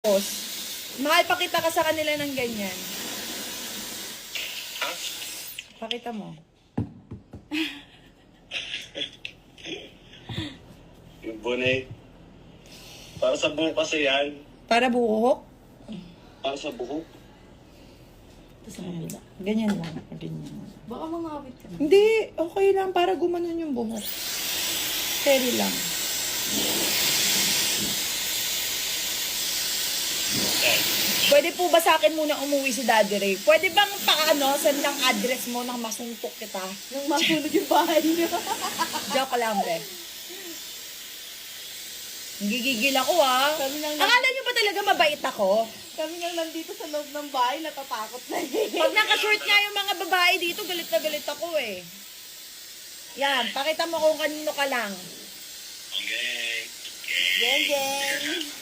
Tapos, mahal, pakita ka sa kanila ng ganyan. Ha? Pakita mo. Yung bonnet. Para sa buhok kasi yan. Para buhok. Para sa buhok. Ayan. Ganyan lang. Ganyan. Baka mangawit ka na. Hindi, okay lang. Para gumanon yung buhok. Steady lang. Pwede po ba sa akin muna umuwi si Daddy Ray? Pwede bang paano, send ng address mo nang masuntok kita? Nung masunod yung bahay niyo. Joke lang, be. Gigigil ako, ah. Kami lang Akala nyo ba talaga mabait ako? Kami nga nandito sa loob ng bahay, natatakot na Pag naka-short nga yung mga babae dito, galit na galit ako eh. Yan, pakita mo kung kanino ka lang. Okay. Geng, geng.